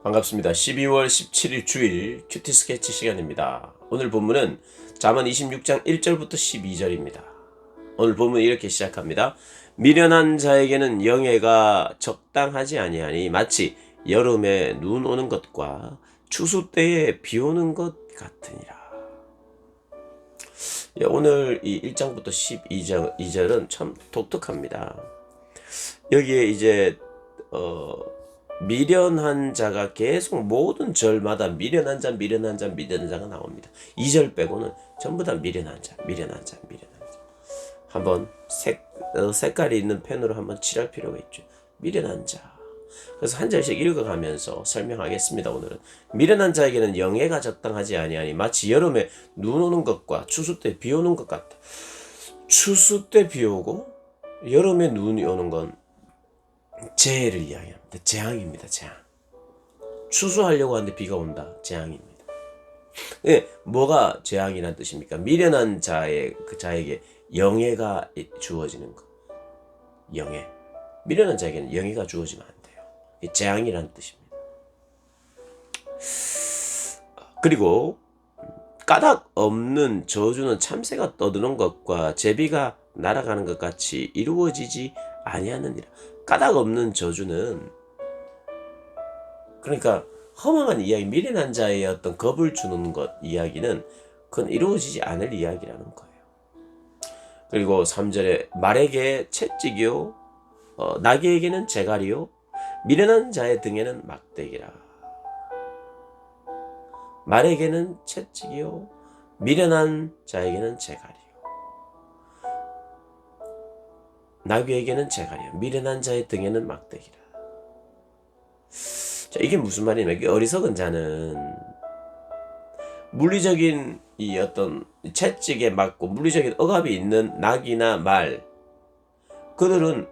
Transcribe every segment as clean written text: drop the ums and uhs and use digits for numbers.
반갑습니다. 12월 17일 주일 큐티 스케치 시간입니다. 오늘 본문은 잠언 26장 1절부터 12절입니다. 오늘 본문 이렇게 시작합니다. 미련한 자에게는 영예가 적당하지 아니하니 마치 여름에 눈 오는 것과 추수 때에 비 오는 것 같으니라. 오늘 이 1장부터 12절은 참 독특합니다. 여기에 이제 미련한 자가 계속 모든 절마다 미련한 자가 나옵니다. 2절 빼고는 전부 다 미련한 자. 한번 색깔이 있는 펜으로 한번 칠할 필요가 있죠. 미련한 자. 그래서 한 절씩 읽어가면서 설명하겠습니다. 오늘은 미련한 자에게는 영예가 적당하지 아니하니 마치 여름에 눈 오는 것과 추수 때 비 오는 것 같다. 추수 때 비 오고 여름에 눈이 오는 건 재해를 이야기합니다. 재앙입니다. 재앙. 추수하려고 하는데 비가 온다. 재앙입니다. 네, 뭐가 재앙이란 뜻입니까? 미련한 자에게 영예가 주어지는 것. 영예. 미련한 자에게는 영예가 주어지면 안 돼요. 이게 재앙이란 뜻입니다. 그리고 까닭 없는 저주는 참새가 떠드는 것과 제비가 날아가는 것 같이 이루어지지 아니하느니라. 까닭 없는 저주는, 그러니까 허망한 이야기, 미련한 자의 어떤 겁을 주는 것 이야기는 그건 이루어지지 않을 이야기라는 거예요. 그리고 3절에 말에게 채찍이요 나귀에게는 재갈이요 미련한 자의 등에는 막대기라. 말에게는 채찍이요 미련한 자에게는 재갈이요 나귀에게는 재갈이요 미련한 자의 등에는 막대기라. 자, 이게 무슨 말이냐면 어리석은 자는 물리적인 이 어떤 채찍에 맞고 물리적인 억압이 있는 나귀나 말, 그들은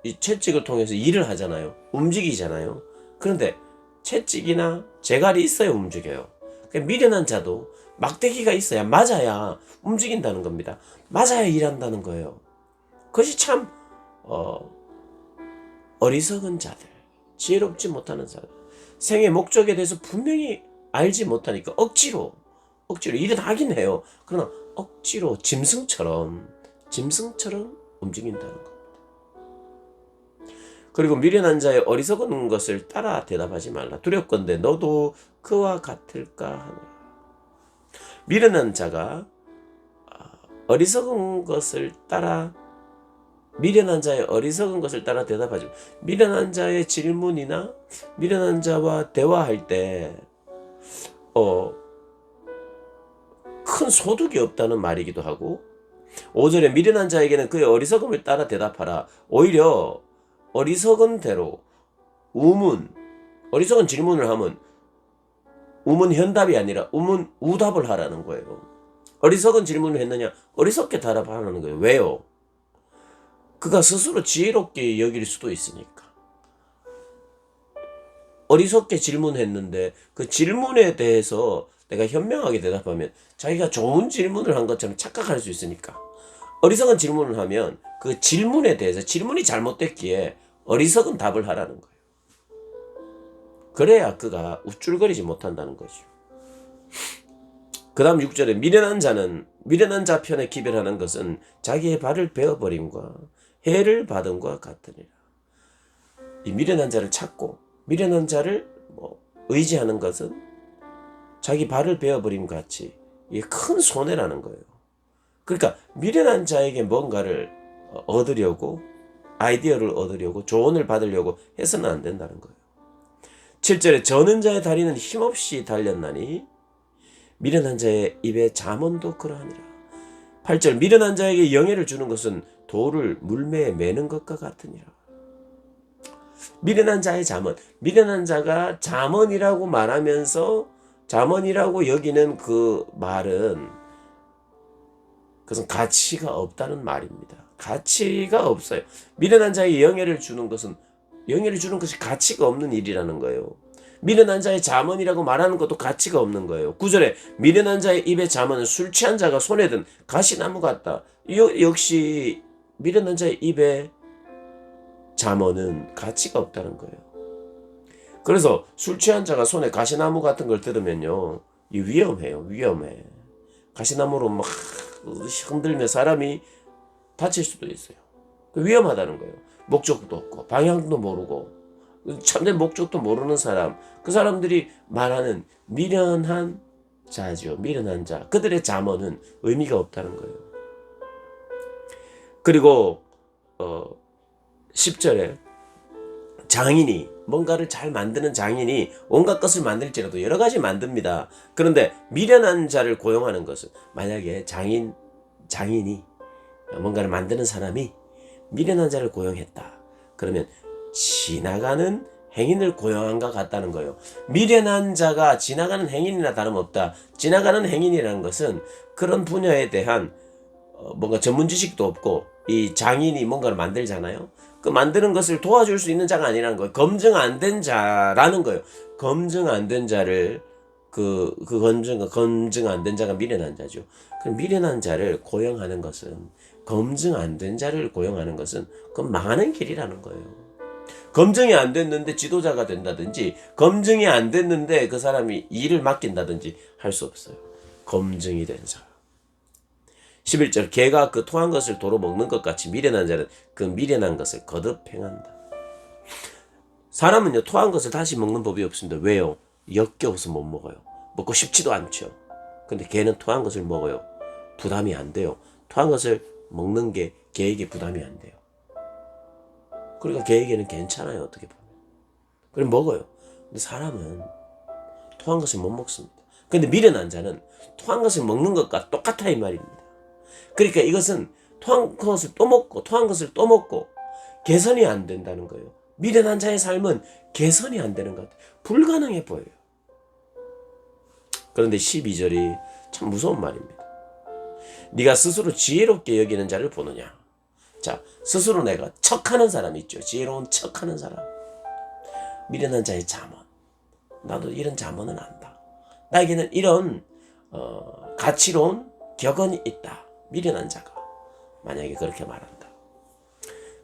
이 채찍을 통해서 일을 하잖아요. 움직이잖아요. 그런데 채찍이나 재갈이 있어야 움직여요. 그러니까 미련한 자도 막대기가 있어야, 맞아야 움직인다는 겁니다. 맞아야 일한다는 거예요. 그것이 참 어리석은 자들, 지혜롭지 못하는 자들, 생의 목적에 대해서 분명히 알지 못하니까 억지로 일은 하긴 해요. 그러나 억지로 짐승처럼 움직인다는 겁니다. 그리고 미련한 자의 어리석은 것을 따라 대답하지 말라. 두렵건대 너도 그와 같을까 하노라. 미련한 자가 미련한 자의 어리석은 것을 따라 대답하지. 미련한 자의 질문이나 미련한 자와 대화할 때 큰 소득이 없다는 말이기도 하고, 5절에 미련한 자에게는 그의 어리석음을 따라 대답하라. 오히려 어리석은 대로 어리석은 질문을 하면 우문 현답이 아니라 우문 우답을 하라는 거예요. 어리석은 질문을 했느냐? 어리석게 대답하라는 거예요. 왜요? 그가 스스로 지혜롭게 여길 수도 있으니까. 어리석게 질문했는데 그 질문에 대해서 내가 현명하게 대답하면 자기가 좋은 질문을 한 것처럼 착각할 수 있으니까. 어리석은 질문을 하면 그 질문에 대해서, 질문이 잘못됐기에 어리석은 답을 하라는 거예요. 그래야 그가 우쭐거리지 못한다는 거죠. 그 다음 6절에 미련한 자 편에 기별하는 것은 자기의 발을 베어버림과 해를 받음과 같으니라. 이 미련한 자를 찾고 미련한 자를 의지하는 것은 자기 발을 베어버림 같이 이게 큰 손해라는 거예요. 그러니까 미련한 자에게 뭔가를 얻으려고, 아이디어를 얻으려고, 조언을 받으려고 해서는 안 된다는 거예요. 7절에 저는 자의 다리는 힘없이 달렸나니 미련한 자의 입에 잠언도 그러하니라. 8절 미련한 자에게 영예를 주는 것은 돌을 물매에 매는 것과 같으니라. 미련한 자의 잠언, 미련한 자가 잠언이라고 말하면서 잠언이라고 여기는 그 말은, 그것은 가치가 없다는 말입니다. 가치가 없어요. 미련한 자에게 영예를 주는 것이 가치가 없는 일이라는 거예요. 미련한 자의 잠언이라고 말하는 것도 가치가 없는 거예요. 9절에 미련한 자의 입에 잠언은 술 취한 자가 손에 든 가시나무 같다. 역시 미련한 자의 입에 잠언은 가치가 없다는 거예요. 그래서 술 취한 자가 손에 가시나무 같은 걸 들으면요, 이 위험해요. 위험해. 가시나무로 막 흔들며 사람이 다칠 수도 있어요. 위험하다는 거예요. 목적도 없고 방향도 모르고 참된 목적도 모르는 사람, 그 사람들이 말하는 미련한 자죠. 미련한 자. 그들의 잠언은 의미가 없다는 거예요. 그리고 10절에 장인이, 뭔가를 잘 만드는 장인이 온갖 것을 만들지라도 여러 가지 만듭니다. 그런데 미련한 자를 고용하는 것은, 만약에 장인이, 뭔가를 만드는 사람이 미련한 자를 고용했다. 그러면 지나가는 행인을 고용한 것 같다는 거예요. 미련한 자가 지나가는 행인이나 다름없다. 지나가는 행인이라는 것은 그런 분야에 대한 뭔가 전문 지식도 없고, 이 장인이 뭔가를 만들잖아요. 그 만드는 것을 도와줄 수 있는 자가 아니라는 거예요. 검증 안 된 자라는 거예요. 검증 안 된 자를 검증 안 된 자가 미련한 자죠. 그럼 미련한 자를 고용하는 것은, 검증 안 된 자를 고용하는 것은 그건 망하는 길이라는 거예요. 검증이 안 됐는데 지도자가 된다든지, 검증이 안 됐는데 그 사람이 일을 맡긴다든지 할 수 없어요. 검증이 된 자. 11절, 개가 그 토한 것을 도로 먹는 것 같이 미련한 자는 그 미련한 것을 거듭 행한다. 사람은요, 토한 것을 다시 먹는 법이 없습니다. 왜요? 역겨워서 못 먹어요. 먹고 싶지도 않죠. 근데 개는 토한 것을 먹어요. 부담이 안 돼요. 토한 것을 먹는 게 개에게 부담이 안 돼요. 그러니까 개에게는 괜찮아요, 어떻게 보면. 그럼 먹어요. 근데 사람은 토한 것을 못 먹습니다. 근데 미련한 자는 토한 것을 먹는 것과 똑같아, 이 말입니다. 그러니까 이것은 토한 것을 또 먹고 토한 것을 또 먹고 개선이 안 된다는 거예요. 미련한 자의 삶은 개선이 안 되는 것 같아요. 불가능해 보여요. 그런데 12절이 참 무서운 말입니다. 네가 스스로 지혜롭게 여기는 자를 보느냐. 자, 스스로 내가 척하는 사람 있죠. 지혜로운 척하는 사람. 미련한 자의 잠언. 나도 이런 잠언은 안다. 나에게는 이런 가치로운 격언이 있다. 미련한 자가 만약에 그렇게 말한다.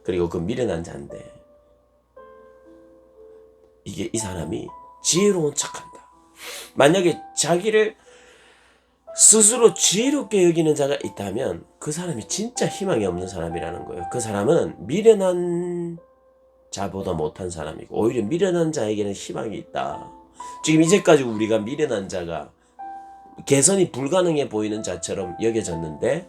그리고 그 미련한 자인데, 이 사람이 지혜로운 척한다. 만약에 자기를 스스로 지혜롭게 여기는 자가 있다면 그 사람이 진짜 희망이 없는 사람이라는 거예요. 그 사람은 미련한 자보다 못한 사람이고, 오히려 미련한 자에게는 희망이 있다. 지금 이제까지 우리가 미련한 자가 개선이 불가능해 보이는 자처럼 여겨졌는데,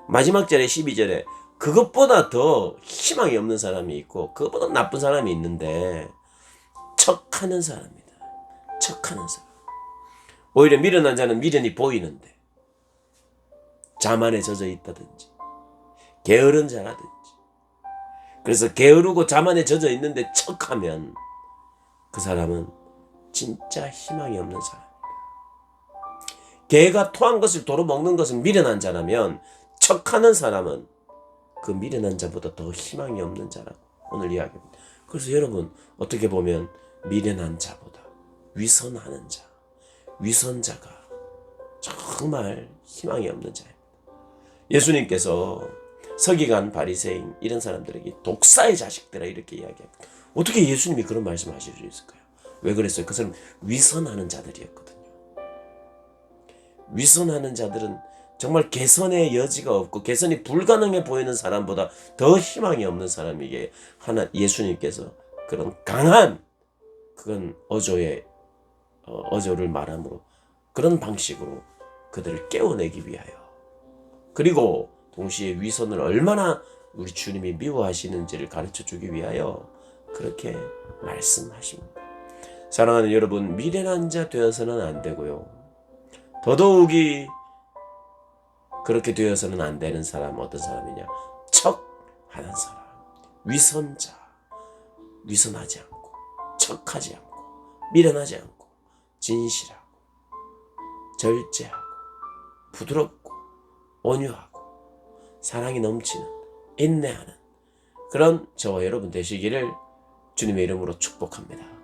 마지막 절에 12절에 그것보다 더 희망이 없는 사람이 있고 그것보다 나쁜 사람이 있는데, 척하는 사람이다. 척하는 사람. 오히려 미련한 자는 미련이 보이는데 자만에 젖어 있다든지 게으른 자라든지, 그래서 게으르고 자만에 젖어 있는데 척하면 그 사람은 진짜 희망이 없는 사람입니다. 개가 토한 것을 도로 먹는 것은 미련한 자라면, 척하는 사람은 그 미련한 자보다 더 희망이 없는 자라고 오늘 이야기합니다. 그래서 여러분, 어떻게 보면 미련한 자보다 위선하는 자, 위선자가 정말 희망이 없는 자입니다. 예수님께서 서기관, 바리새인 이런 사람들에게 독사의 자식들아 이렇게 이야기합니다. 어떻게 예수님이 그런 말씀하실 수 있을까요? 왜 그랬어요? 그 사람 위선하는 자들이었거든요. 위선하는 자들은 정말 개선의 여지가 없고 개선이 불가능해 보이는 사람보다 더 희망이 없는 사람에게 예수님께서 그런 강한 그건 어조를 말함으로, 그런 방식으로 그들을 깨워내기 위하여, 그리고 동시에 위선을 얼마나 우리 주님이 미워하시는지를 가르쳐주기 위하여 그렇게 말씀하십니다. 사랑하는 여러분, 미련한 자 되어서는 안 되고요, 더더욱이 그렇게 되어서는 안 되는 사람 어떤 사람이냐? 척하는 사람, 위선자, 위선하지 않고 척하지 않고 미련하지 않고 진실하고 절제하고 부드럽고 온유하고 사랑이 넘치는, 인내하는 그런 저와 여러분 되시기를 주님의 이름으로 축복합니다.